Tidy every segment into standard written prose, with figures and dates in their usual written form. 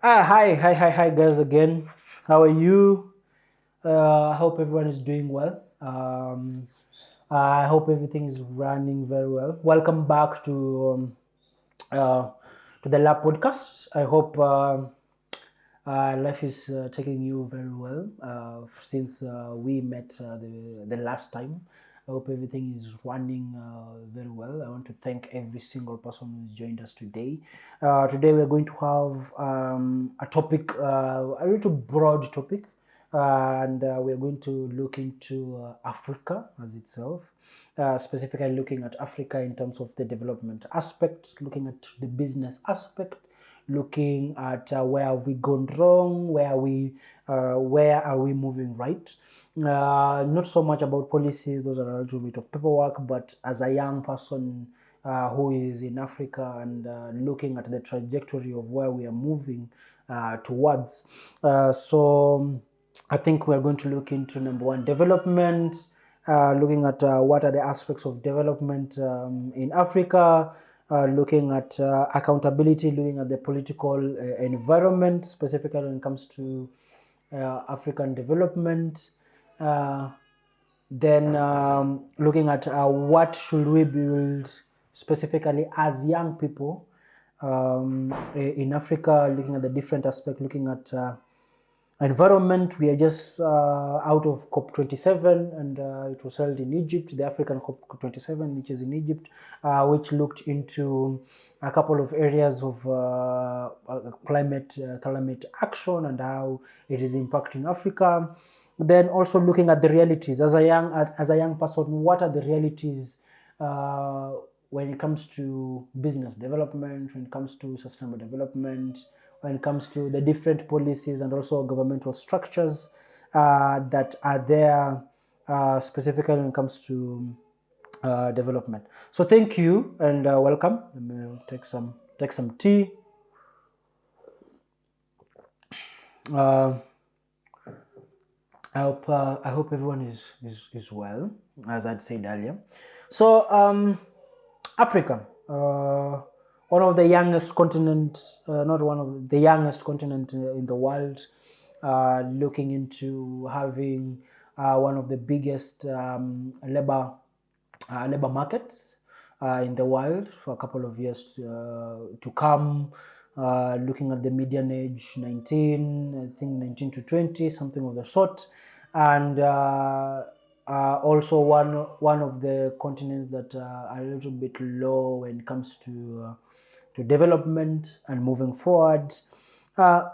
Hi, guys, again. How are you? I hope everyone is doing well. I hope everything is running very well. Welcome back uh, to the Lab Podcast. I hope life is taking you very well since we met the last time. I hope everything is running very well. I want to thank every single person who's joined us today. Today we're going to have a topic, a little broad topic, and we're going to look into Africa as itself. Specifically looking at Africa in terms of the development aspect, looking at the business aspect, looking at where have we gone wrong, where are we moving right. Not so much about policies; those are a little bit of paperwork. But as a young person who is in Africa and looking at the trajectory of where we are moving towards, so I think we're going to look into number one, development. Looking at what are the aspects of development in Africa, looking at accountability, looking at the political environment, specifically when it comes to African development. Uh, then looking at what should we build specifically as young people in Africa, looking at the different aspects, looking at environment. We are just out of COP27, and it was held in Egypt, the African COP27, which is in Egypt, which looked into a couple of areas of climate action and how it is impacting Africa. Then also looking at the realities as a young person, what are the realities uh, when it comes to business development, when it comes to sustainable development, when it comes to the different policies and also governmental structures that are there, specifically when it comes to development. So thank you and welcome. Let me take some tea. Uh, I hope everyone is well, as I'd said earlier. So Africa, one of the youngest continent, not one of the youngest continent in the world, looking into having one of the biggest labor markets in the world for a couple of years to come. Looking at the median age 19, I think 19 to 20, something of the sort, and also one of the continents that are a little bit low when it comes to development and moving forward. Uh,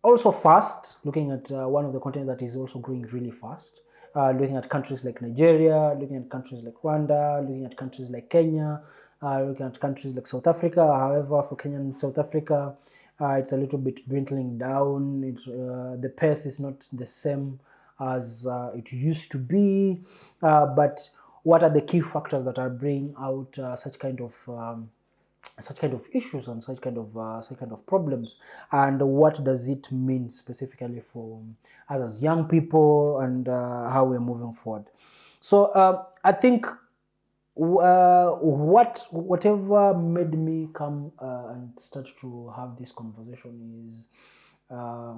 Also fast, looking at one of the continents that is also growing really fast. Looking at countries like Nigeria, looking at countries like Rwanda, looking at countries like Kenya, looking at countries like South Africa. However, for Kenya and South Africa, it's a little bit dwindling down. The pace is not the same as it used to be. But what are the key factors that are bringing out such kind of issues and such kind of problems, and what does it mean specifically for us as young people, and how we're moving forward. So I think whatever made me come and start to have this conversation is uh,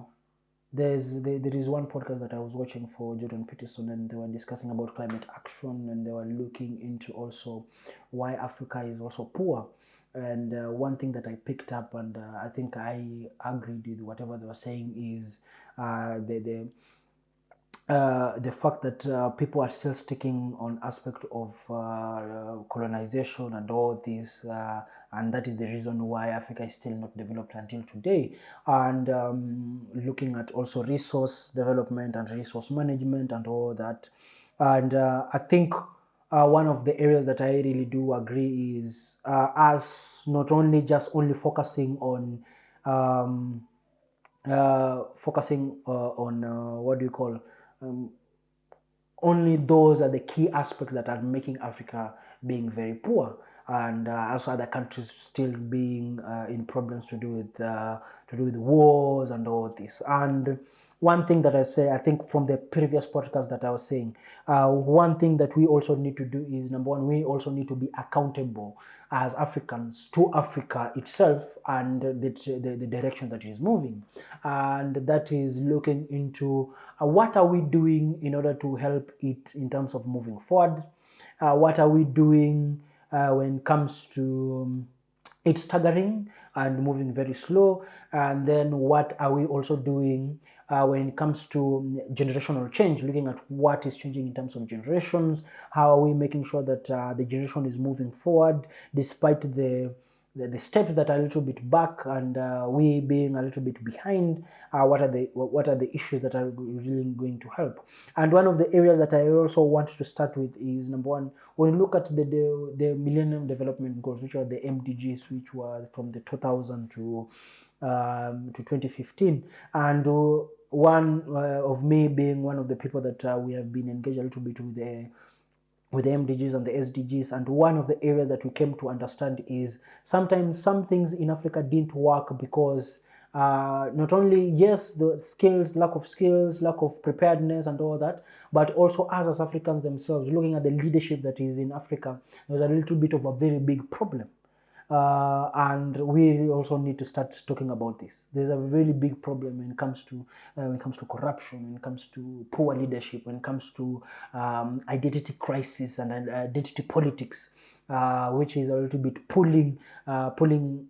there is one podcast that I was watching for Jordan Peterson, and they were discussing about climate action, and they were looking into also why Africa is also poor. And one thing that I picked up, and I think I agreed with whatever they were saying, is the fact that people are still sticking on aspect of colonization and all this, and that is the reason why Africa is still not developed until today. And looking at also resource development and resource management and all that. And I think one of the areas that I really do agree is us not only just only focusing um, on what do you call, um, only those are the key aspects that are making Africa being very poor, and also other countries still being in problems to do with wars and all this. And one thing that I think from the previous podcast that I was saying, one thing that we also need to do is, number one, we also need to be accountable as Africans to Africa itself and the direction that is moving. And that is looking into what are we doing in order to help it in terms of moving forward. What are we doing when it comes to it's staggering and moving very slow? And then what are we also doing when it comes to generational change, looking at what is changing in terms of generations? How are we making sure that the generation is moving forward despite the steps that are a little bit back and we being a little bit behind? What are the issues that are really going to help? And one of the areas that I also want to start with is number one, when you look at the Millennium Development Goals, which are the MDGs, which were from the 2000 to 2015, and one of me being one of the people that we have been engaged a little bit with the MDGs and the SDGs. And one of the areas that we came to understand is sometimes some things in Africa didn't work because not only, yes, the skills, lack of preparedness and all that, but also us as Africans themselves, looking at the leadership that is in Africa, there's a little bit of a very big problem. And we also need to start talking about this. There's a really big problem when it comes to corruption, when it comes to poor leadership, when it comes to identity crisis and identity politics, which is a little bit pulling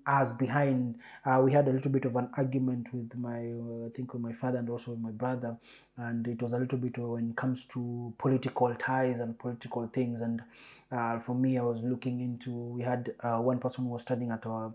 us behind. We had a little bit of an argument with my father and also with my brother, and it was a little bit when it comes to political ties and political things. And for me, I was looking into. We had one person who was studying at our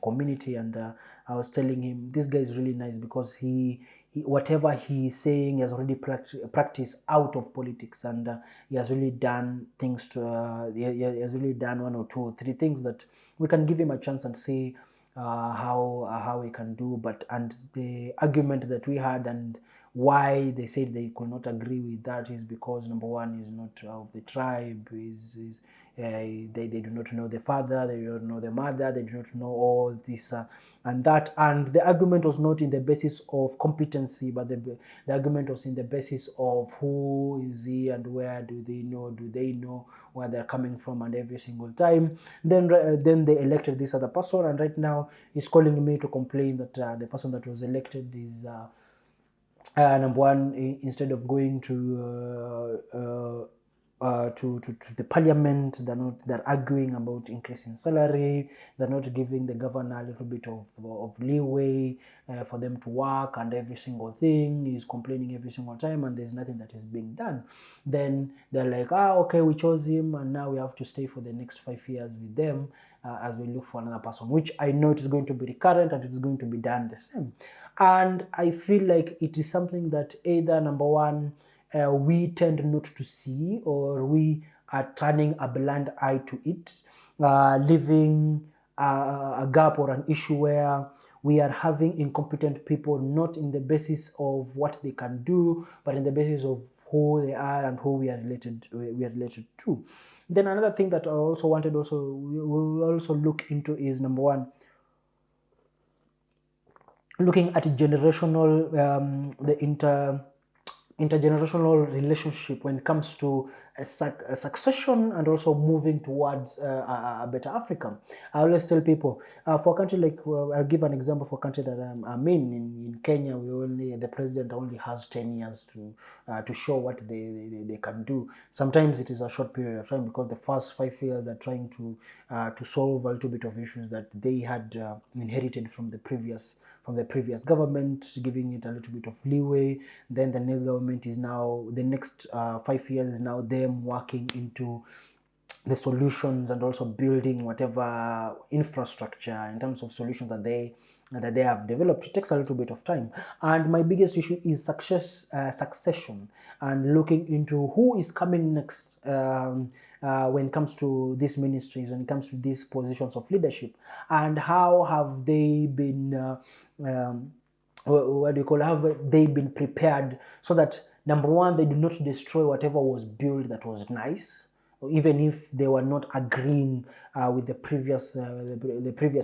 community, and I was telling him this guy is really nice because he whatever he's saying he has already practiced out of politics, and he has really done things to he has really done one or two or three things that we can give him a chance and see how he can do. But and the argument that we had and why they said they could not agree with that is because number one is not of the tribe, they do not know the father, they do not know the mother, they do not know all this and that. And the argument was not in the basis of competency, but the argument was in the basis of who is he and where do they know where they're coming from. And every single time then they elected this other person, and right now he's calling me to complain that the person that was elected is number one, instead of going to the parliament, they're arguing about increasing salary. They're not giving the governor a little bit of leeway for them to work, and every single thing is complaining every single time, and there's nothing that is being done. Then they're like, okay, we chose him, and now we have to stay for the next 5 years with them as we look for another person, which I know it is going to be recurrent and it is going to be done the same. And I feel like it is something that either number one, we tend not to see, or we are turning a blind eye to it, leaving a gap or an issue where we are having incompetent people, not in the basis of what they can do, but in the basis of who they are and who we are related to. Then another thing that I also wanted we will also look into is number one, looking at generational the intergenerational relationship when it comes to a succession and also moving towards a better Africa. I always tell people, for a country like, I'll give an example for a country that I'm in Kenya, the president only has 10 years to show what they can do. Sometimes it is a short period of time because the first 5 years they're trying to solve a little bit of issues that they had inherited from the previous government, giving it a little bit of leeway. Then the next government is now, the next 5 years is now them working into the solutions and also building whatever infrastructure in terms of solutions that they have developed. It takes a little bit of time. And my biggest issue is succession, and looking into who is coming next when it comes to these ministries, when it comes to these positions of leadership, and how have they been have they been prepared so that number one, they do not destroy whatever was built that was nice, even if they were not agreeing with the previous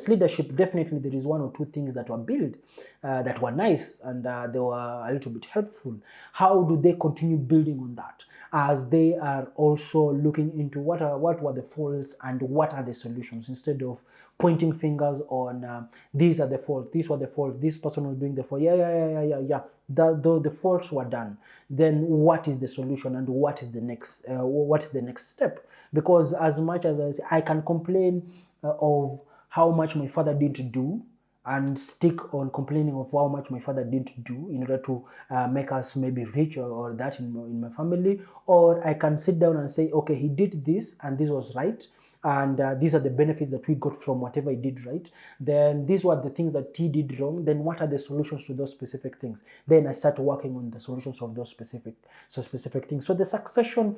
leadership. Definitely there is one or two things that were built that were nice, and they were a little bit helpful. How do they continue building on that, as they are also looking into what were the faults and what are the solutions, instead of pointing fingers on these are the faults, these were the faults, this person was doing the fault. Yeah. The faults were done. Then what is the solution, and what is the next step? Because as much as I can complain of how much my father didn't do, and stick on complaining of how much my father didn't do in order to make us maybe rich, or that in my family. Or I can sit down and say, okay, he did this and this was right, and these are the benefits that we got from whatever he did right. Then these were the things that he did wrong. Then what are the solutions to those specific things? Then I start working on the solutions of those specific things. So the succession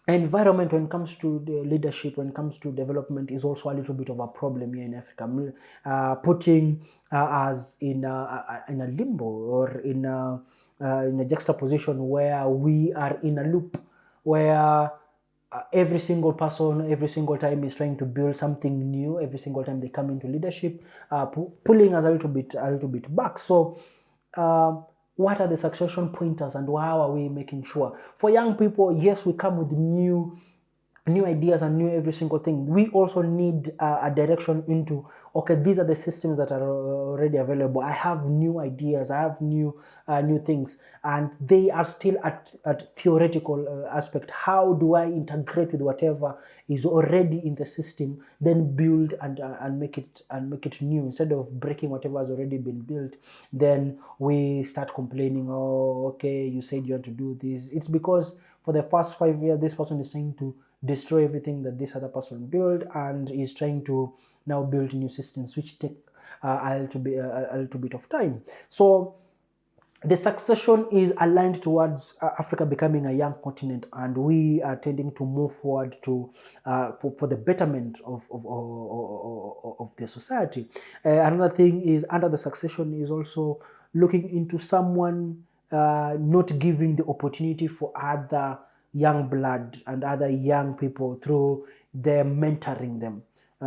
environment, when it comes to the leadership, when it comes to development, is also a little bit of a problem here in Africa, putting us in a limbo, or in a juxtaposition where we are in a loop, where every single person, every single time is trying to build something new. Every single time they come into leadership, pulling us a little bit back. So uh, what are the succession pointers, and how are we making sure for young people? Yes, we come with new ideas and new every single thing. We also need a direction into, okay, these are the systems that are already available. I have new ideas, I have new things, and they are still at theoretical aspect. How do I integrate with whatever is already in the system, then build and make it new, instead of breaking whatever has already been built? Then we start complaining, oh, okay, you said you want to do this. It's because for the past 5 years this person is trying to destroy everything that this other person built, and is trying to now build new systems which take a little bit of time. So the succession is aligned towards Africa becoming a young continent, and we are tending to move forward to for the betterment of the society. Another thing is, under the succession, is also looking into someone not giving the opportunity for other young blood and other young people through them mentoring them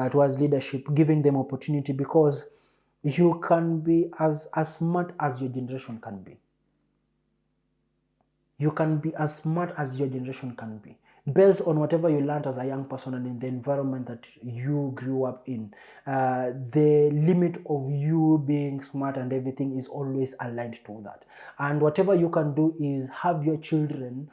towards leadership, giving them opportunity, because you can be as smart as your generation can be. You can be as smart as your generation can be, based on whatever you learned as a young person and in the environment that you grew up in. The limit of you being smart and everything is always aligned to that. And whatever you can do is have your children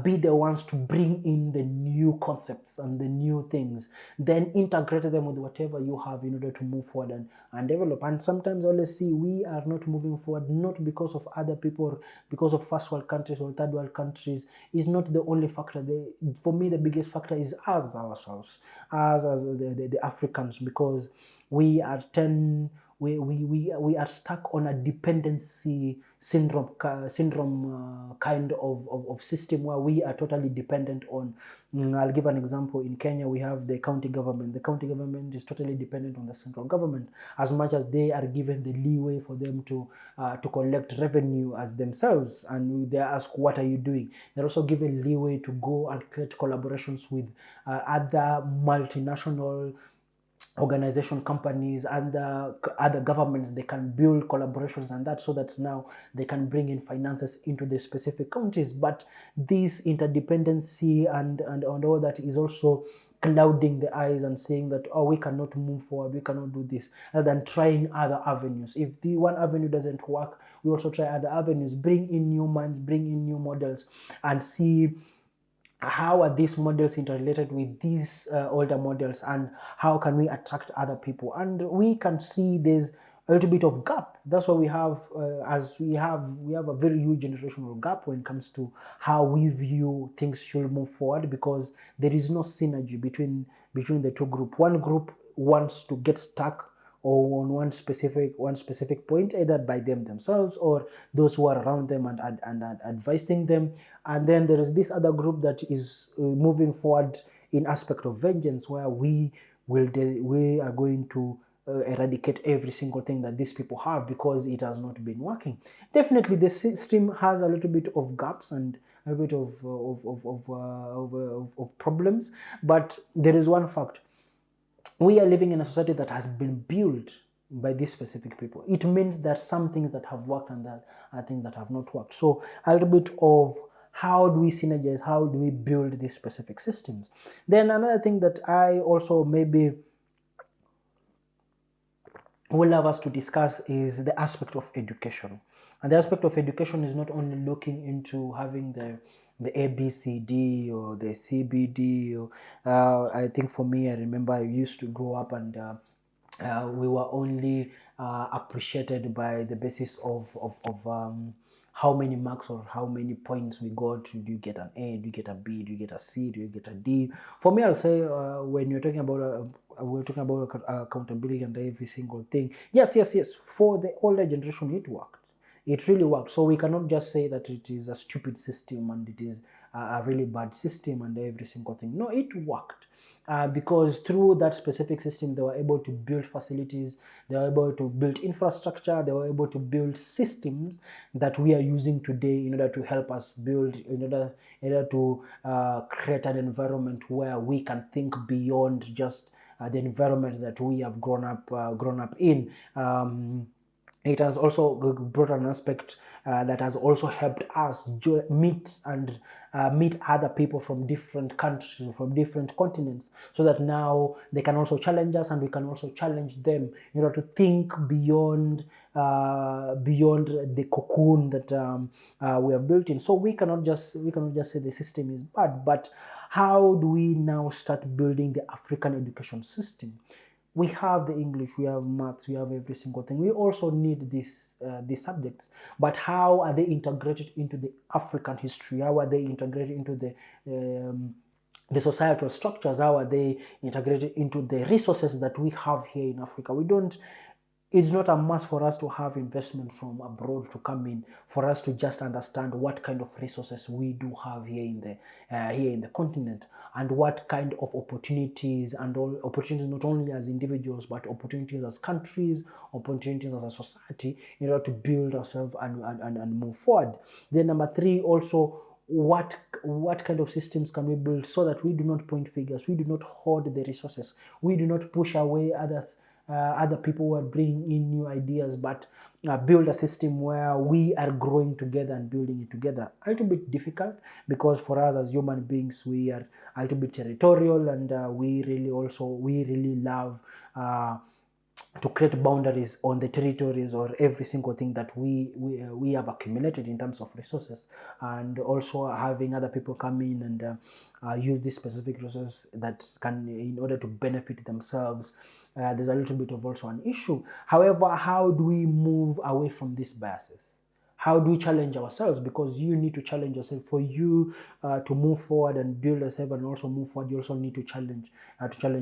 be the ones to bring in the new concepts and the new things, then integrate them with whatever you have in order to move forward and develop. And sometimes I always see we are not moving forward, not because of other people, because of first world countries or third world countries is not the only factor. For me, the biggest factor is us ourselves, us as the Africans, because we are we are stuck on a dependency syndrome kind of system, where we are totally dependent on. I'll give an example. In Kenya, we have the county government. The county government is totally dependent on the central government, as much as they are given the leeway for them to collect revenue as themselves, and they ask, what are you doing? They're also given leeway to go and create collaborations with other multinational organization companies and other governments. They can build collaborations and that, so that now they can bring in finances into the specific countries. But this interdependency and all that is also clouding the eyes and saying that, oh, we cannot move forward, we cannot do this, rather than trying other avenues. If the one avenue doesn't work, we also try other avenues, bring in new minds, bring in new models, and see how are these models interrelated with these older models, and how can we attract other people. And we can see there's a little bit of gap. That's why we have as we have a very huge generational gap when it comes to how we view things should move forward, because there is no synergy between the two group. One group wants to get stuck or on one specific point, either by themselves or those who are around them and advising them. And then there is this other group that is moving forward in aspect of vengeance, where we are going to eradicate every single thing that these people have, because it has not been working. Definitely the system has a little bit of gaps, and a bit of problems. But there is one fact: we are living in a society that has been built by these specific people. It means that some things that have worked and that are things that have not worked. So a little bit of how do we synergize, how do we build these specific systems. Then another thing that I also maybe would love us to discuss is the aspect of education. And the aspect of education is not only looking into having the ABCD or the CBD. Or, I think for me, I remember I used to grow up and we were only appreciated by the basis of how many marks or how many points we got. Do you get an A? Do you get a B? Do you get a C? Do you get a D? For me, I'll say when you're talking about we're talking about accountability and every single thing. Yes, yes, yes. For the older generation, it worked. It really worked. So we cannot just say that it is a stupid system and it is a really bad system and every single thing. No, it worked. Because through that specific system, they were able to build facilities, they were able to build infrastructure, they were able to build systems that we are using today in order to help us build, in order to create an environment where we can think beyond just the environment that we have grown up in. It has also brought an aspect that has also helped us meet other people from different countries, from different continents, so that now they can also challenge us and we can also challenge them in order to think beyond the cocoon that we have built in. So we cannot just say the system is bad, but how do we now start building the African education system? We have the English, we have maths, we have every single thing. We also need these subjects, but how are they integrated into the African history? How are they integrated into the societal structures? How are they integrated into the resources that we have here in Africa? It's not a must for us to have investment from abroad to come in for us to just understand what kind of resources we do have here in the continent, and what kind of opportunities, and all opportunities not only as individuals but opportunities as countries, opportunities as a society, in order to build ourselves and move forward. Then number three, also, what kind of systems can we build so that we do not point fingers, we do not hoard the resources, we do not push away other people who are bringing in new ideas, but build a system where we are growing together and building it together. A little bit difficult, because for us as human beings, we are a little bit territorial, and we really love to create boundaries on the territories or every single thing that we have accumulated in terms of resources, and also having other people come in and use these specific resources that can, in order to benefit themselves. There's a little bit of also an issue. However, how do we move away from these biases? How do we challenge ourselves? Because you need to challenge yourself for you to move forward and build yourself and also move forward. You also need to challenge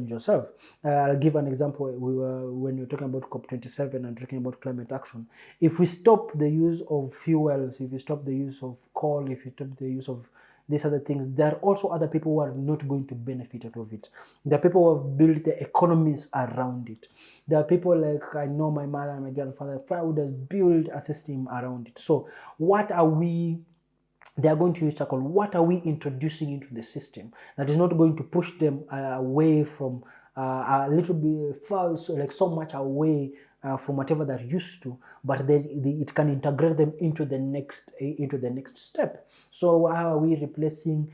yourself. I'll give an example. When you're talking about COP27 and talking about climate action. If we stop the use of fuels, if we stop the use of coal, if we stop the use of these other things, there are also other people who are not going to benefit out of it. There are people who have built the economies around it. There are people like, I know my mother and my grandfather who has built a system around it. So what are we, they are going to use tackle, what are we introducing into the system that is not going to push them away from a little bit far, so much away from whatever they're used to, but it can integrate them into the next step. So how are we replacing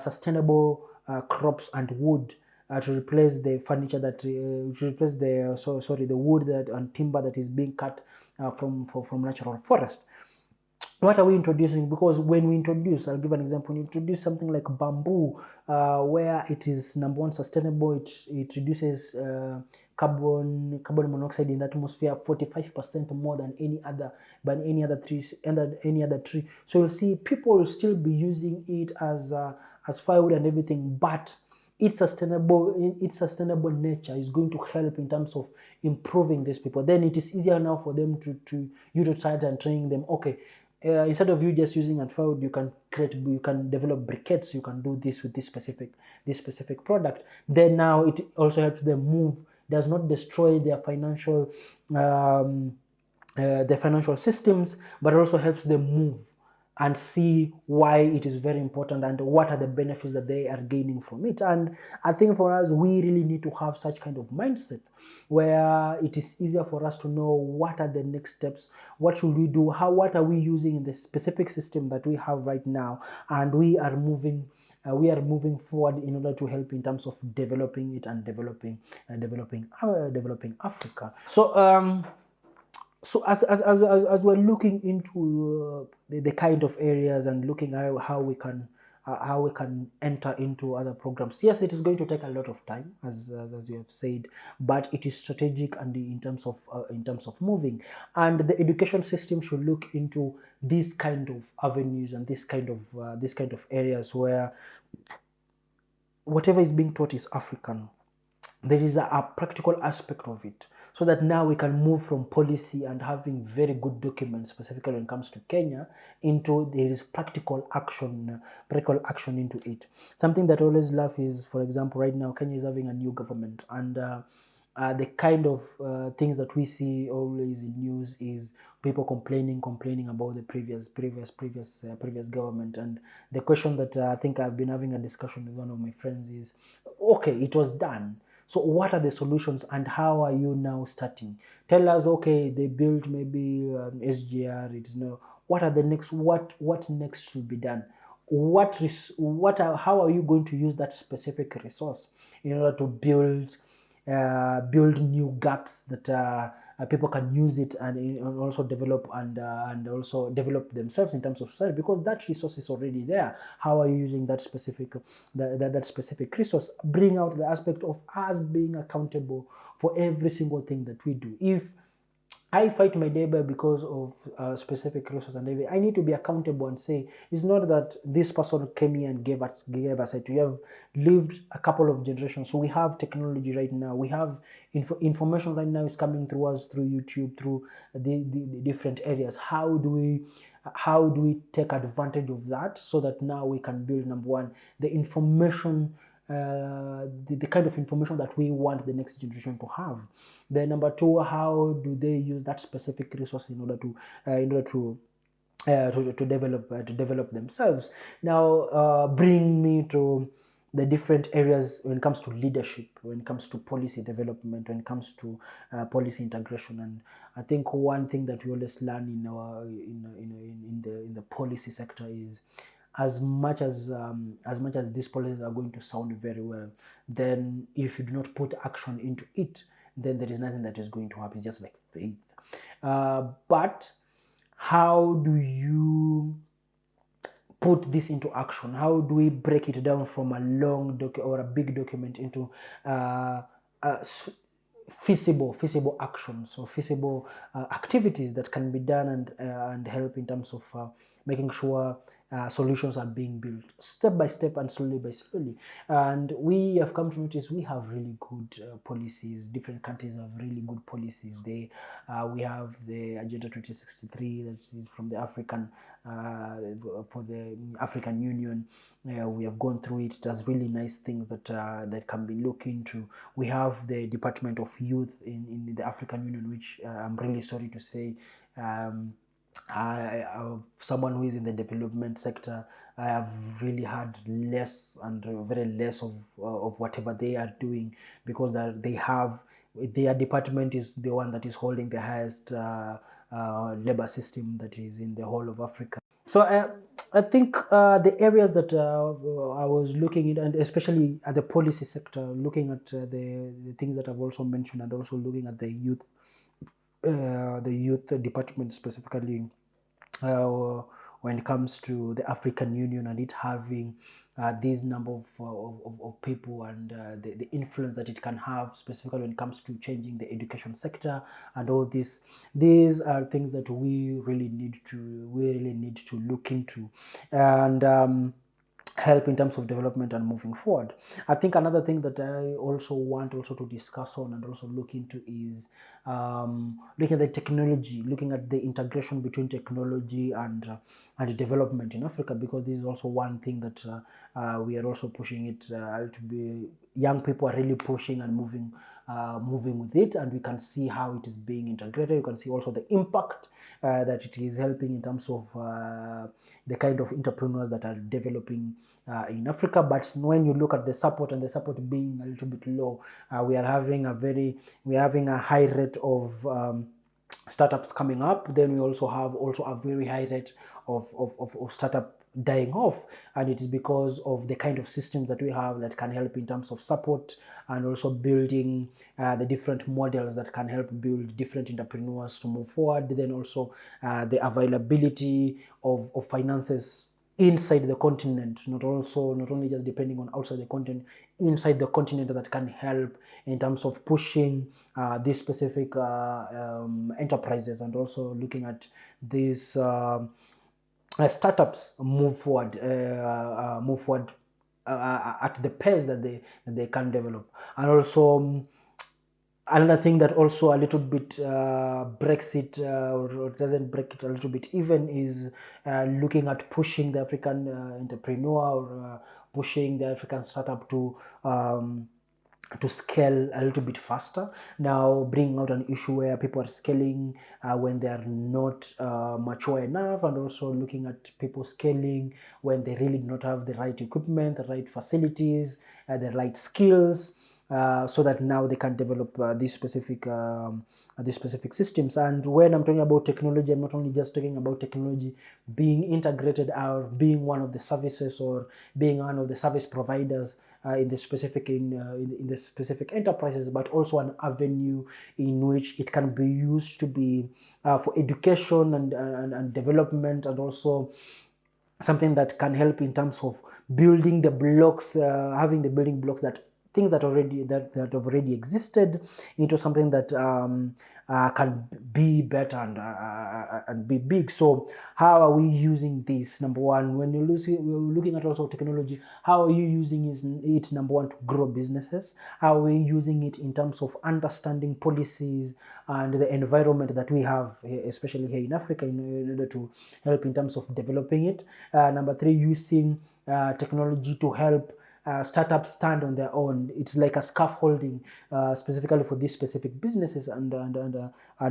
sustainable crops and wood to replace the furniture to replace the wood and timber that is being cut from natural forest? What are we introducing? Because when we introduce, I'll give an example, when you introduce something like bamboo, where it is, number one, sustainable, it reduces carbon monoxide in the atmosphere 45% more than any other tree. So you'll see people will still be using it as firewood and everything, but its sustainable nature is going to help in terms of improving these people. Then it is easier now for them to try and train them. Okay, instead of you just using a firewood, you can develop briquettes. You can do this with this specific product. Then now it also helps them move. Does not destroy their financial systems, but also helps them move. and see why it is very important and what are the benefits that they are gaining from it. And I think for us, we really need to have such kind of mindset where it is easier for us to know what are the next steps, what should we do, what are we using in the specific system that we have right now, and we are moving forward in order to help in terms of developing it and developing Africa. So as we're looking into the kind of areas and looking at how we can enter into other programs, yes, it is going to take a lot of time, as you have said, but it is strategic and in terms of moving, and the education system should look into these kind of avenues and this kind of areas where whatever is being taught is African. There is a practical aspect of it, so that now we can move from policy and having very good documents, specifically when it comes to Kenya, into there is practical action into it. Something that I always love is, for example, right now Kenya is having a new government, and the kind of things that we see always in news is people complaining about the previous government. And the question that I think I've been having a discussion with one of my friends is, okay, it was done, so what are the solutions and how are you now starting? Tell us, okay, they built maybe SGR. It's no. What are the next? What next should be done? How are you going to use that specific resource in order to build new gaps that people can use it and also develop and also develop themselves in terms of society, because that resource is already there. How are you using that specific resource? Bring out the aspect of us being accountable for every single thing that we do. If I fight my neighbor because of specific resource and everything, I need to be accountable and say, it's not that this person came here and gave us it. We have lived a couple of generations, so we have technology right now. We have information right now is coming through us through YouTube, through the different areas. How do we take advantage of that so that now we can build, number one, the information, the kind of information that we want the next generation to have. Then number two, how do they use that specific resource in order to develop themselves. Now, bring me to the different areas when it comes to leadership, when it comes to policy development, when it comes to policy integration. And I think one thing that we always learn in the policy sector is, as much as these policies are going to sound very well, then if you do not put action into it, then there is nothing that is going to happen. It's just like faith. But how do you put this into action? How do we break it down from a long or a big document into feasible actions or feasible activities that can be done and help in terms of making sure solutions are being built step by step and slowly by slowly. And we have come to notice we have really good policies. Different countries have really good policies. We have the Agenda 2063 that is from the for the African Union. We have gone through it. It has really nice things that can be looked into. We have the Department of Youth in the African Union, which I'm really sorry to say, someone who is in the development sector, I have really had less and very less of whatever they are doing, because their department is the one that is holding the highest labor system that is in the whole of Africa. So I think the areas that I was looking at, and especially at the policy sector, looking at the things that I've also mentioned, and also looking at the youth department specifically, when it comes to the African Union and it having this number of people and the influence that it can have, specifically when it comes to changing the education sector and all this. These are things that we really need to look into and help in terms of development and moving forward. I think another thing that I also want to discuss on and also look into is looking at the technology, looking at the integration between technology and development in Africa, because this is also one thing that we are also pushing it to be. Young people are really pushing and moving with it, and we can see how it is being integrated. You can see also the impact that it is helping in terms of the kind of entrepreneurs that are developing in Africa. But when you look at the support, and the support being a little bit low, we are having a high rate of startups coming up. Then we also have a very high rate of startup dying off, and it is because of the kind of systems that we have that can help in terms of support, and also building the different models that can help build different entrepreneurs to move forward. Then also the availability of finances inside the continent, not only just depending on outside the continent, inside the continent, that can help in terms of pushing these specific enterprises, and also looking at these startups move forward at the pace that they can develop. And also another thing that also a little bit breaks it, or doesn't break it a little bit even, is looking at pushing the African entrepreneur, or pushing the African startup to scale a little bit faster. Now bringing out an issue where people are scaling when they are not mature enough, and also looking at people scaling when they really do not have the right equipment, the right facilities, the right skills, so that now they can develop these specific systems. And when I'm talking about technology, I'm not only just talking about technology being integrated, or being one of the services, or being one of the service providers in the specific enterprises, but also an avenue in which it can be used to be for education and development, and also something that can help in terms of building the blocks, having the building blocks, that things that have already existed, into something that can be better and be big. So how are we using this? Number one, when you're looking at also technology, how are you using it? Number one, to grow businesses. How are we using it in terms of understanding policies and the environment that we have, especially here in Africa, in order to help in terms of developing it? Number three, using technology to help startups stand on their own. It's like a scaffolding specifically for these specific businesses, and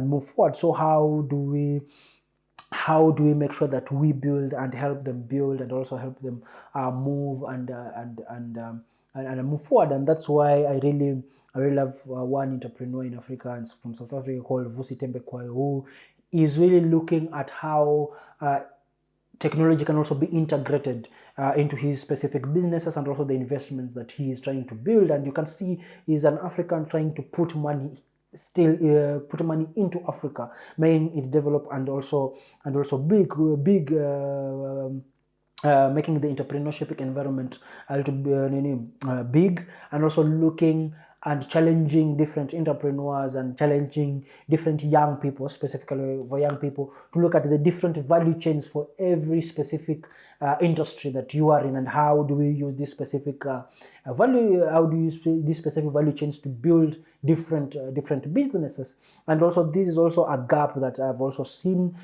move forward. So how do we make sure that we build and help them build, and also help them move and move forward? And that's why I really love one entrepreneur in Africa, and from South Africa, called Vusi Tembekwayo, who is really looking at how technology can also be integrated into his specific businesses, and also the investments that he is trying to build. And you can see he's an African trying to put money into Africa, making it develop, and also big making the entrepreneurship environment a little big, and also looking and challenging different entrepreneurs, and challenging different young people, specifically for young people, to look at the different value chains for every specific industry that you are in, and how do we use this specific these specific value chains to build different businesses. And also this is also a gap that I've also seen,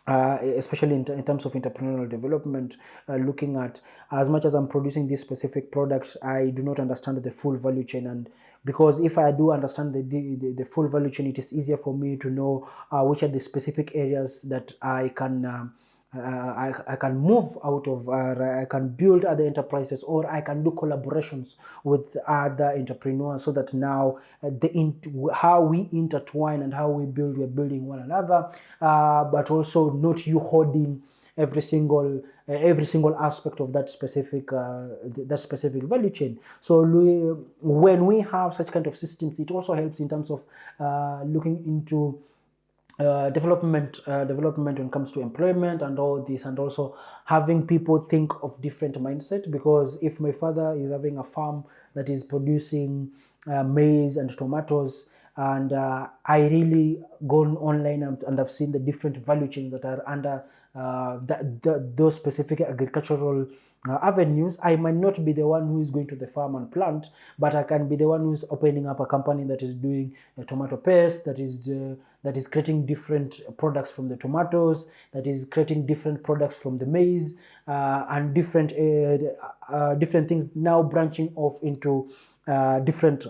especially in terms of entrepreneurial development, looking at, as much as I'm producing this specific product, I do not understand the full value chain. And because if I do understand the full value chain, it is easier for me to know which are the specific areas that I can I can move out of, I can build other enterprises, or I can do collaborations with other entrepreneurs, so that now how we intertwine and how we build, we're building one another, but also not you holding every single aspect of that specific value chain. So when we have such kind of systems, it also helps in terms of looking into development when it comes to employment and all this, and also having people think of different mindset. Because if my father is having a farm that is producing maize and tomatoes, and I really gone online and I've seen the different value chains that are under those specific agricultural avenues, I might not be the one who is going to the farm and plant, but I can be the one who is opening up a company that is doing a tomato paste, that is creating different products from the tomatoes, that is creating different products from the maize, and different things, now branching off into different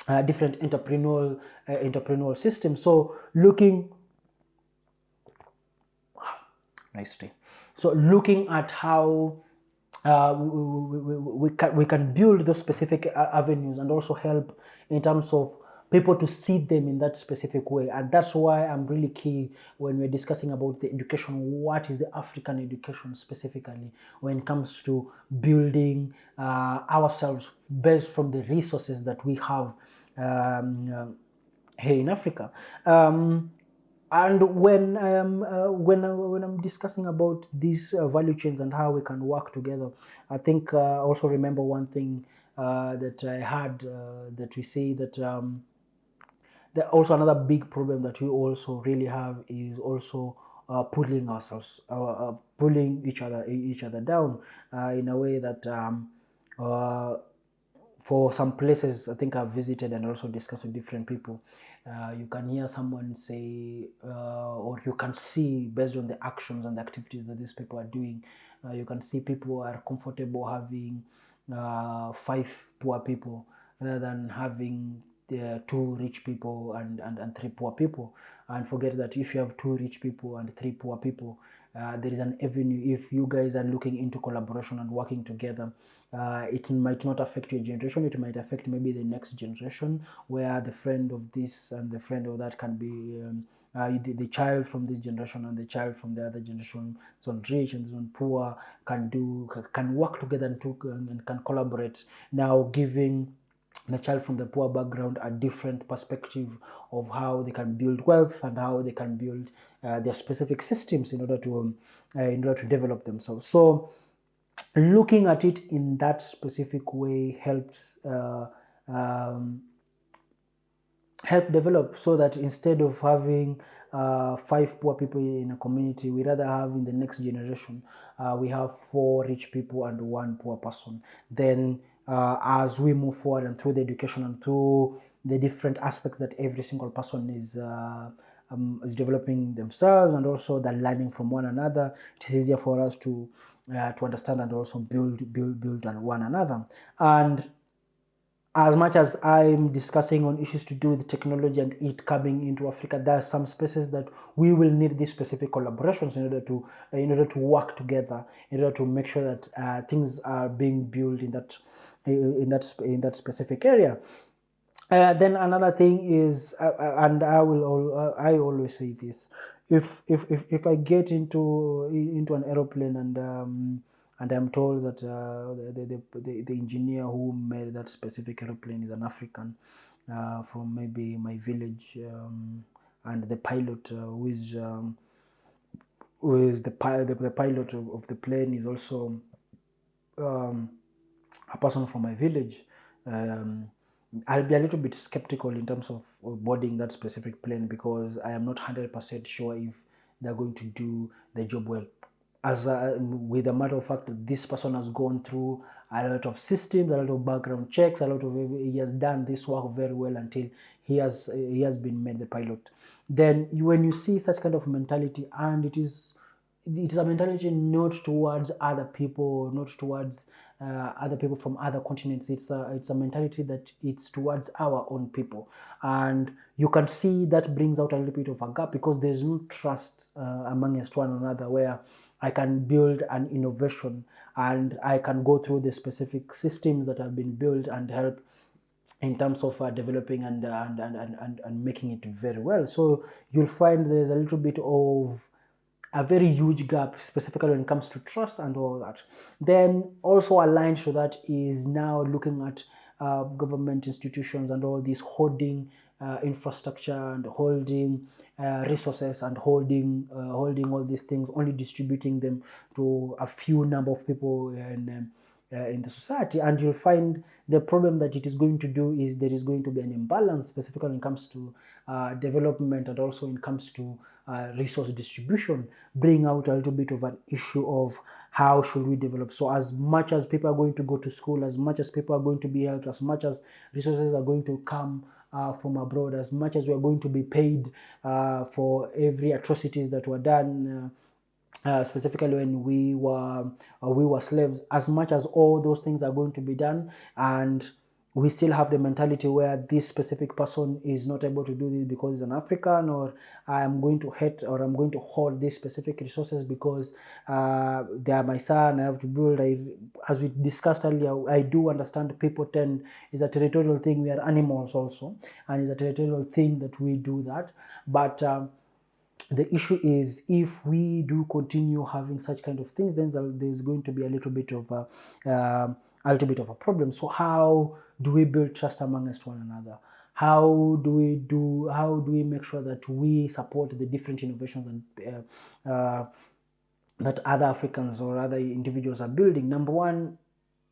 entrepreneurial systems. So looking nice day. So looking at how we can build those specific avenues and also help in terms of people to see them in that specific way. And that's why I'm really key when we're discussing about the education. What is the African education specifically when it comes to building ourselves based from the resources that we have here in Africa? And when I'm discussing about these value chains and how we can work together, I think also remember one thing that I had that we say that also another big problem that we also really have is also pulling each other down in a way that uh, for some places I think I've visited and also discussed with different people, you can hear someone say, or you can see based on the actions and the activities that these people are doing, you can see people are comfortable having 5 poor people rather than having 2 rich people and 3 poor people, and forget that if you have 2 rich people and 3 poor people, there is an avenue. If you guys are looking into collaboration and working together, it might not affect your generation, it might affect maybe the next generation, where the friend of this and the friend of that can be the child from this generation and the child from the other generation, this one rich and this one poor, can work together and can collaborate, now giving the child from the poor background a different perspective of how they can build wealth and how they can build their specific systems in order to develop themselves. So looking at it in that specific way helps help develop, so that instead of having 5 poor people in a community, we rather have in the next generation we have 4 rich people and 1 poor person. Then as we move forward and through the education and through the different aspects that every single person is developing themselves and also they're learning from one another, it is easier for us to understand and also build on one another. And as much as I'm discussing on issues to do with technology and it coming into Africa, there are some spaces that we will need these specific collaborations in order to work together, in order to make sure that things are being built in that specific area. Then another thing is, and I always say this: if I get into an aeroplane and I'm told that the engineer who made that specific aeroplane is an African from maybe my village, and the pilot who is the pilot of the plane is also um, a person from my village, I'll be a little bit skeptical in terms of boarding that specific plane, because I am not 100% sure if they're going to do the job well. As with a matter of fact, this person has gone through a lot of systems, a lot of background checks, he has done this work very well until he has been made the pilot. Then when you see such kind of mentality, and it is a mentality not towards other people, not towards other people from other continents. It's a mentality that it's towards our own people, and you can see that brings out a little bit of a gap, because there's no trust amongst one another, where I can build an innovation and I can go through the specific systems that have been built and help in terms of developing and making it very well. So you'll find there's a little bit of a very huge gap, specifically when it comes to trust and all that. Then also aligned to that is now looking at government institutions and all these holding infrastructure and holding resources and holding all these things, only distributing them to a few number of people in the society. And you'll find the problem that it is going to do is there is going to be an imbalance, specifically when it comes to development and also when it comes to resource distribution, bring out a little bit of an issue of how should we develop. So as much as people are going to go to school, as much as people are going to be helped, as much as resources are going to come from abroad, as much as we are going to be paid for every atrocities that were done, specifically when we were slaves, as much as all those things are going to be done, and we still have the mentality where this specific person is not able to do this because he's an African, or I am going to hate or I'm going to hoard these specific resources because they are my son. I have to build. As we discussed earlier, I do understand people tend is a territorial thing. We are animals also, and it's a territorial thing that we do that. But the issue is if we do continue having such kind of things, then there's going to be a little bit of a problem. So how do we build trust amongst one another? How do we make sure that we support the different innovations and that other Africans or other individuals are building? Number one,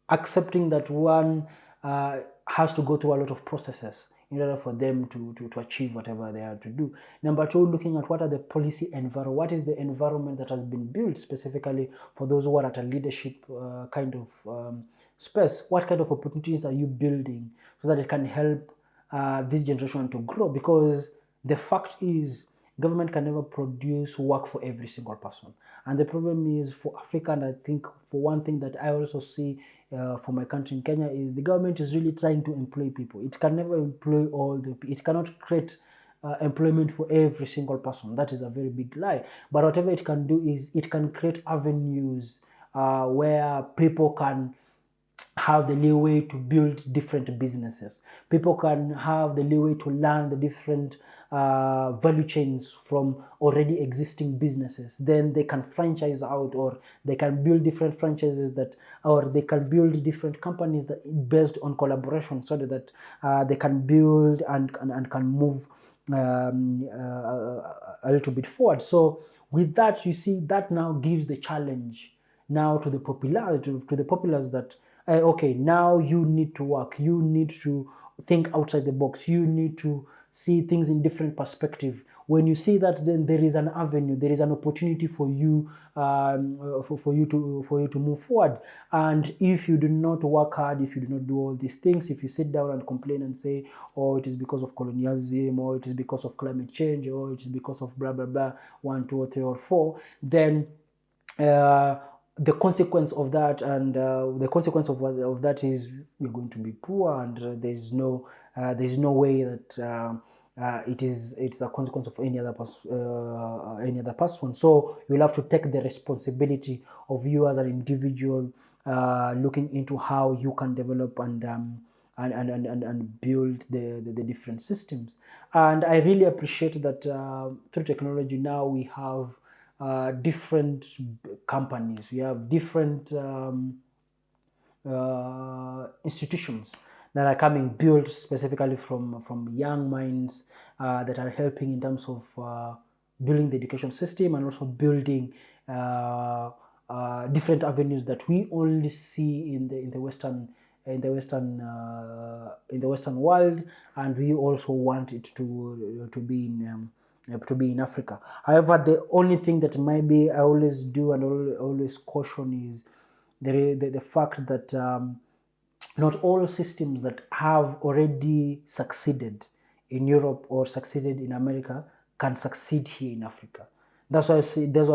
accepting that one has to go through a lot of processes in order for them to achieve whatever they have to do. Number two, looking at what are the policy environment, what is the environment that has been built specifically for those who are at a leadership kind of space. What kind of opportunities are you building so that it can help this generation to grow? Because the fact is, government can never produce work for every single person. And the problem is for Africa, and I think for one thing that I also see for my country in Kenya, is the government is really trying to employ people. It can never employ it cannot create employment for every single person. That is a very big lie. But whatever it can do is it can create avenues where people can have the leeway to build different businesses. People can have the leeway to learn the different value chains from already existing businesses. Then they can franchise out, or they can build different franchises or they can build different companies that based on collaboration, so that they can build and can move a little bit forward. So with that, you see, that now gives the challenge now to the populace that okay, now you need to work, you need to think outside the box, you need to see things in different perspective. When you see that, then there is an avenue, there is an opportunity for you for you to move forward. And if you do not work hard, if you do not do all these things, if you sit down and complain and say, oh, it is because of colonialism, or it is because of climate change, or it is because of blah blah blah, 1 2 3 or 4, then the consequence of that, and the consequence of that is you're going to be poor, and there's no way that it's a consequence of any other person. So you'll have to take the responsibility of you as an individual, looking into how you can develop and build the different systems. And I really appreciate that through technology now we have different companies, we have different institutions that are coming built specifically from young minds that are helping in terms of building the education system, and also building different avenues that we only see in the Western world, and we also want it to be in Africa. However, the only thing that maybe I always do and always caution is the fact that not all systems that have already succeeded in Europe or succeeded in America can succeed here in Africa. That's why I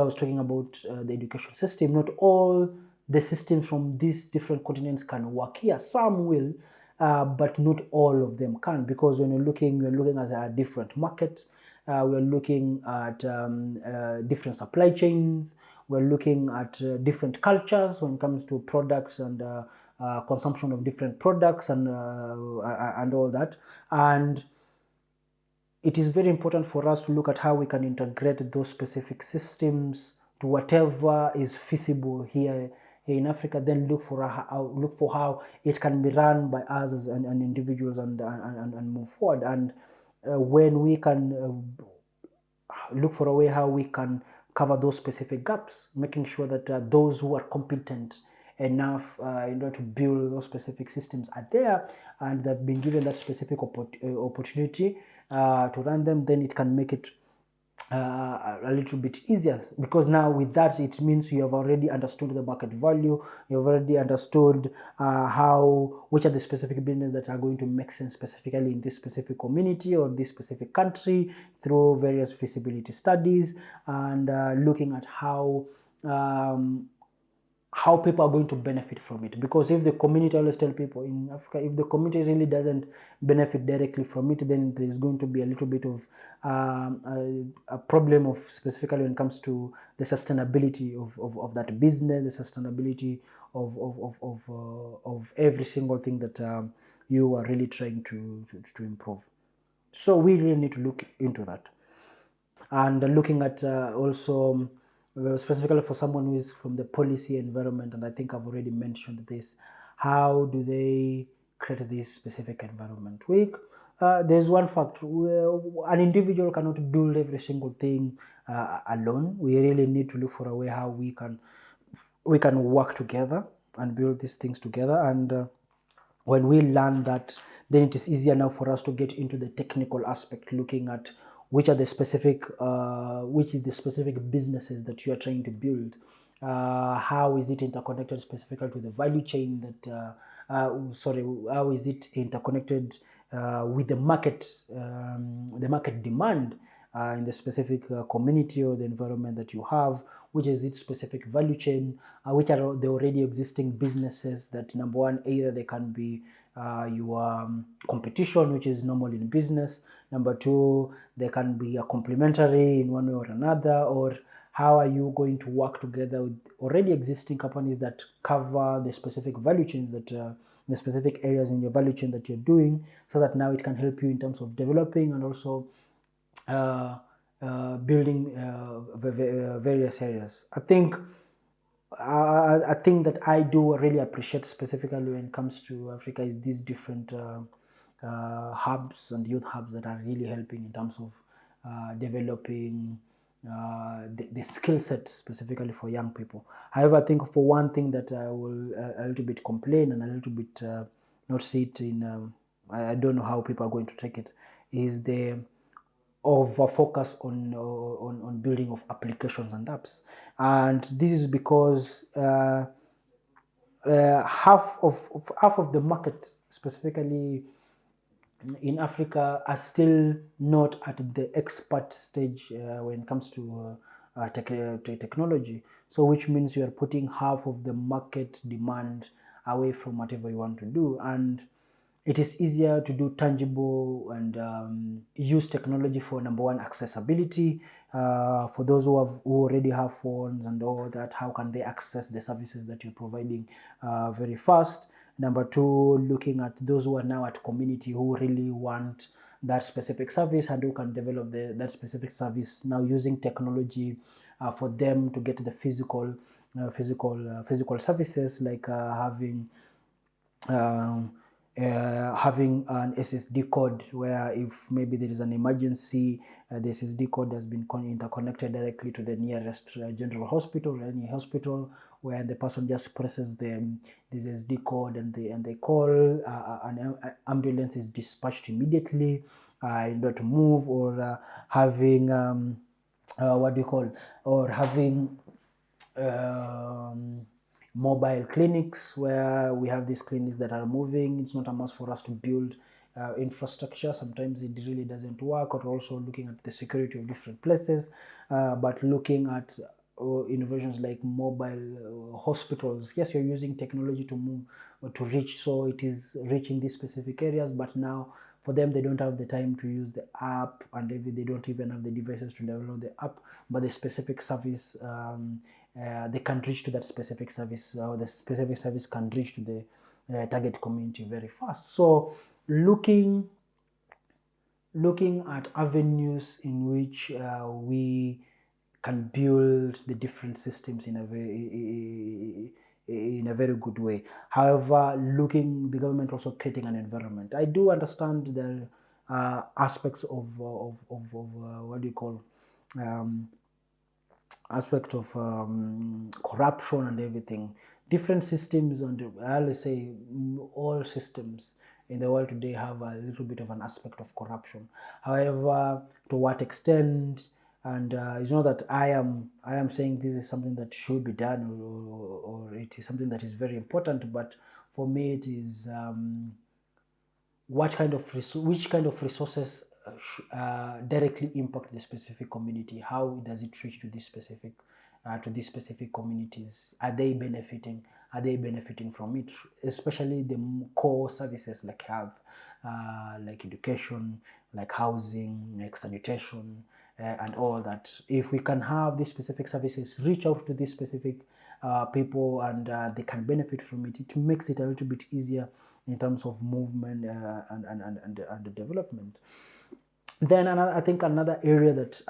was talking about the education system. Not all the systems from these different continents can work here. Some will, but not all of them can, because when we're looking at a different market. We're looking at different supply chains. We're looking at different cultures when it comes to products and consumption of different products and all that. And it is very important for us to look at how we can integrate those specific systems to whatever is feasible here in Africa. Then look for how it can be run by us as and individuals and move forward. And when we can look for a way how we can cover those specific gaps, making sure that those who are competent enough in order to build those specific systems are there, and they've been given that specific opportunity to run them, then it can make it a little bit easier, because now with that it means you have already understood the market value, you have already understood which are the specific businesses that are going to make sense specifically in this specific community or this specific country, through various feasibility studies, and looking at how people are going to benefit from it. Because if the community, I always tell people in Africa, if the community really doesn't benefit directly from it, then there's going to be a little bit of a problem of, specifically when it comes to the sustainability of that business, the sustainability of every single thing that you are really trying to improve. So we really need to look into that, and looking at also specifically for someone who is from the policy environment, and I think I've already mentioned this, how do they create this specific environment? There's one fact, an individual cannot build every single thing alone. We really need to look for a way how we can work together and build these things together. And when we learn that, then it is easier now for us to get into the technical aspect, looking at which are the specific which is the specific businesses that you are trying to build. How is it interconnected specifically to the value chain that sorry, how is it interconnected with the market demand in the specific community or the environment that you have, which is its specific value chain, which are the already existing businesses that, number one, either they can be your competition, which is normal in business. Number two, they can be a complementary in one way or another, or how are you going to work together with already existing companies that cover the specific value chains that the specific areas in your value chain that you're doing, so that now it can help you in terms of developing and also building various areas. I think that I do really appreciate, specifically when it comes to Africa, is these different hubs and youth hubs that are really helping in terms of developing the skill set specifically for young people. However, I think for one thing that I will a little bit complain and a little bit not see it in, I don't know how people are going to take it, is the over focus on building of applications and apps. And this is because half of the market, specifically in Africa, are still not at the expert stage when it comes to technology. So, which means you are putting half of the market demand away from whatever you want to do, and it is easier to do tangible and use technology for, number one, accessibility. For those who already have phones and all that, how can they access the services that you're providing very fast? Number two, looking at those who are now at community who really want that specific service and who can develop that specific service, now using technology for them to get the physical services, like um, having an SSD code, where if maybe there is an emergency, the SSD code has been interconnected directly to the nearest general hospital or any hospital, where the person just presses the SSD code and they call, an ambulance is dispatched immediately in order to move, or having what do you call, or having um, mobile clinics, where we have these clinics that are moving. It's not a must for us to build infrastructure. Sometimes it really doesn't work. Or also looking at the security of different places, but looking at innovations like mobile hospitals. Yes, you're using technology to move or to reach, so it is reaching these specific areas, but now for them, they don't have the time to use the app, and they don't even have the devices to download the app, but the specific service, they can reach to that specific service, or the specific service can reach to the target community very fast. So looking at avenues in which we can build the different systems in a very good way. However, the government also creating an environment. I do understand the aspects of what do you call, um, aspect of corruption and everything. Different systems, and I always say all systems in the world today have a little bit of an aspect of corruption. However, to what extent? And it's not that I am saying this is something that should be done, or it is something that is very important. But for me, it is which kind of resources directly impact the specific community. How does it reach to this specific to these specific communities? Are they benefiting? Are they benefiting from it? Especially the core services like health, like education, like housing, like sanitation, and all that. If we can have these specific services reach out to these specific people, and they can benefit from it, it makes it a little bit easier in terms of movement and development. Then I think another area that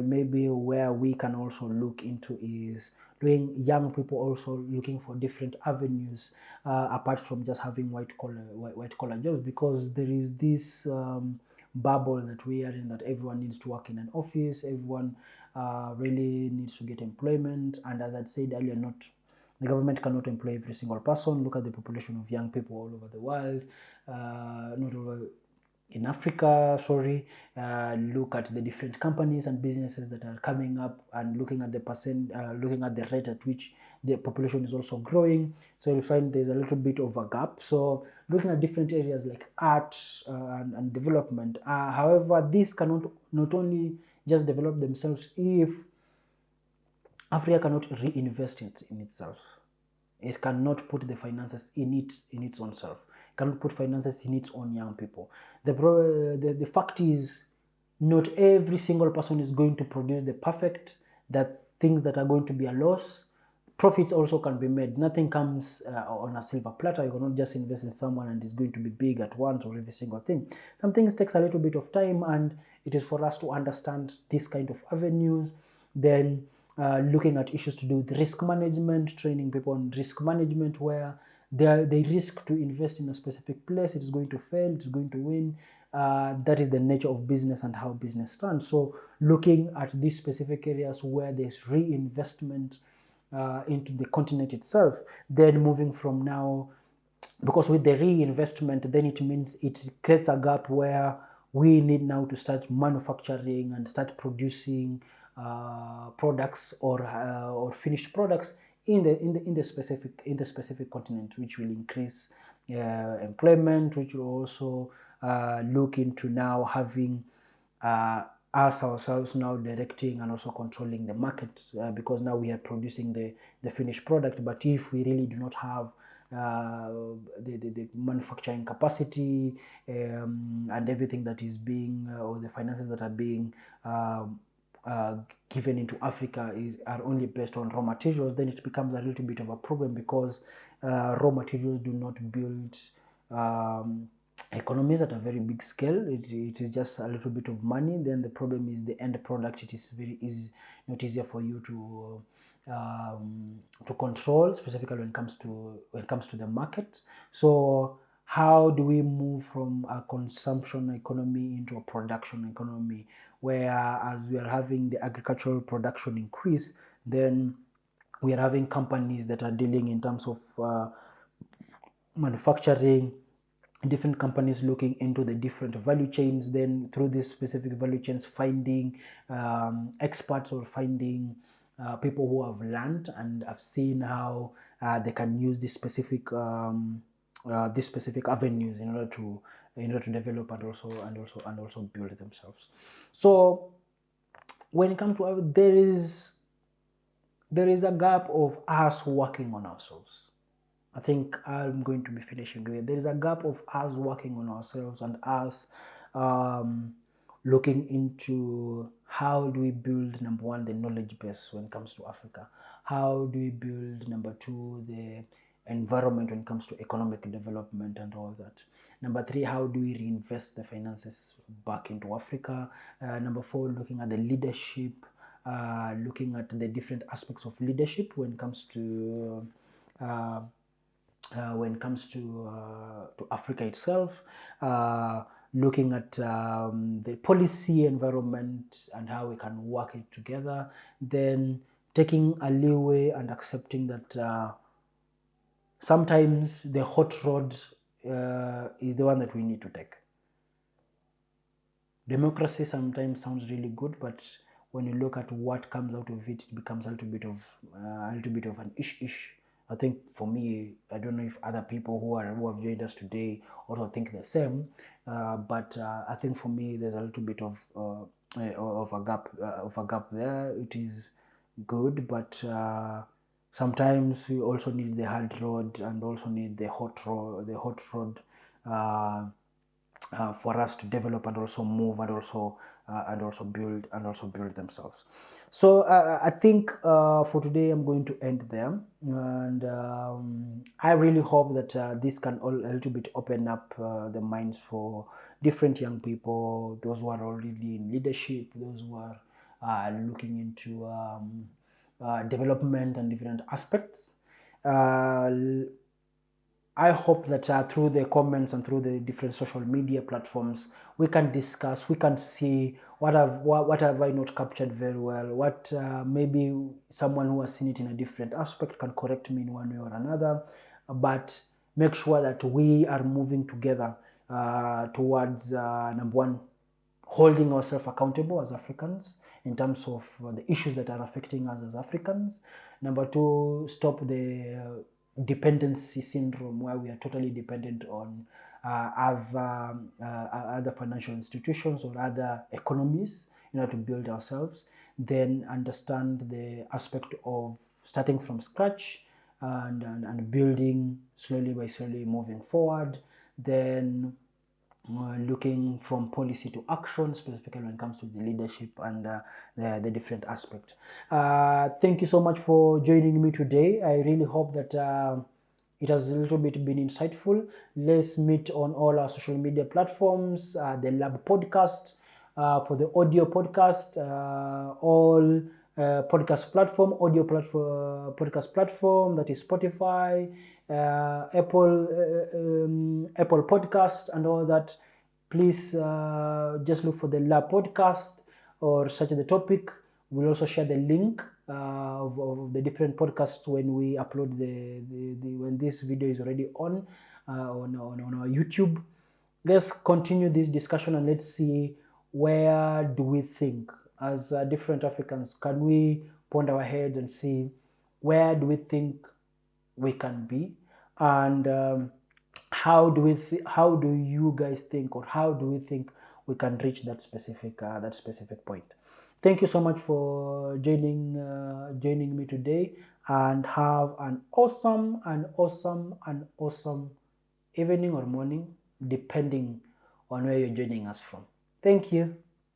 maybe where we can also look into is doing young people also looking for different avenues apart from just having white collar jobs, because there is this bubble that we are in, that everyone needs to work in an office, everyone really needs to get employment, and as I said earlier, not the government cannot employ every single person. Look at the population of young people all over the world, not over in Africa, sorry. Look at the different companies and businesses that are coming up, and looking at the looking at the rate at which the population is also growing. So you'll find there's a little bit of a gap. So looking at different areas like art and development. However, this cannot not only just develop themselves if Africa cannot reinvest it in itself. It cannot put the finances in its own self. It cannot put finances in its own young people. The fact is, not every single person is going to produce the perfect, that things that are going to be a loss. Profits also can be made. Nothing comes on a silver platter. You cannot just invest in someone and it's going to be big at once, or every single thing. Some things takes a little bit of time, and it is for us to understand this kind of avenues. Then looking at issues to do with risk management, training people on risk management, where they risk to invest in a specific place, it is going to fail, it is going to win. That is the nature of business and how business runs. So looking at these specific areas where there's reinvestment into the continent itself, then moving from now, because with the reinvestment, then it means it creates a gap where we need now to start manufacturing and start producing products or finished products in the specific continent, which will increase employment, which will also look into now having us ourselves now directing and also controlling the market, because now we are producing the finished product. But if we really do not have the manufacturing capacity and everything that is being or the finances that are being given into Africa are only based on raw materials, then it becomes a little bit of a problem, because raw materials do not build economies at a very big scale. It is just a little bit of money. Then the problem is the end product. It is very easy, not easier for you to control, specifically when it comes to the market. So how do we move from a consumption economy into a production economy, where as we are having the agricultural production increase, then we are having companies that are dealing in terms of manufacturing, different companies looking into the different value chains, then through these specific value chains finding experts, or finding people who have learned and have seen how they can use these specific avenues in order to develop and also build themselves. So when it comes to there is a gap of us working on ourselves. I think I'm going to be finishing here. There is a gap of us working on ourselves, and us looking into how do we build, number one, the knowledge base when it comes to Africa. How do we build, number two, the environment when it comes to economic development and all that. Number three, how do we reinvest the finances back into Africa? Number four, looking at the leadership, looking at the different aspects of leadership when it comes to Africa itself, looking at the policy environment and how we can work it together, then taking a leeway and accepting that sometimes the hot rod is the one that we need to take. Democracy sometimes sounds really good, but when you look at what comes out of it, it becomes a little bit of an ish. I think for me, I don't know if other people who have joined us today also think the same, but I think for me there's a little bit of a gap there. It is good, but sometimes we also need the hard road and also need the hot road uh, for us to develop and also move and also build themselves. So I think for today I'm going to end there, and I really hope that this can a little bit open up the minds for different young people, those who are already in leadership, those who are looking into development and different aspects. Uh, I hope that through the comments and through the different social media platforms, we can discuss, we can see what have I not captured very well, what maybe someone who has seen it in a different aspect can correct me in one way or another, but make sure that we are moving together towards number one, holding ourselves accountable as Africans in terms of the issues that are affecting us as Africans. Number two, stop the dependency syndrome where we are totally dependent on other financial institutions or other economies in order to build ourselves. Then understand the aspect of starting from scratch and building slowly by slowly moving forward. Then looking from policy to action, specifically when it comes to the leadership and the different aspects. Thank you so much for joining me today. I really hope that it has a little bit been insightful. Let's meet on all our social media platforms, the Lab Podcast, for the audio podcast, all podcast platform, audio platform, podcast platform, that is Spotify, Apple Podcast, and all that. Please just look for the Lab Podcast or search the topic. We'll also share the link of the different podcasts when we upload when this video is already on our YouTube. Let's continue this discussion and let's see, where do we think as different Africans, can we ponder our heads and see where do we think we can be, and how do you guys think, or how do we think we can reach that specific point. Thank you so much for joining me today, and have an awesome evening or morning, depending on where you're joining us from. Thank you.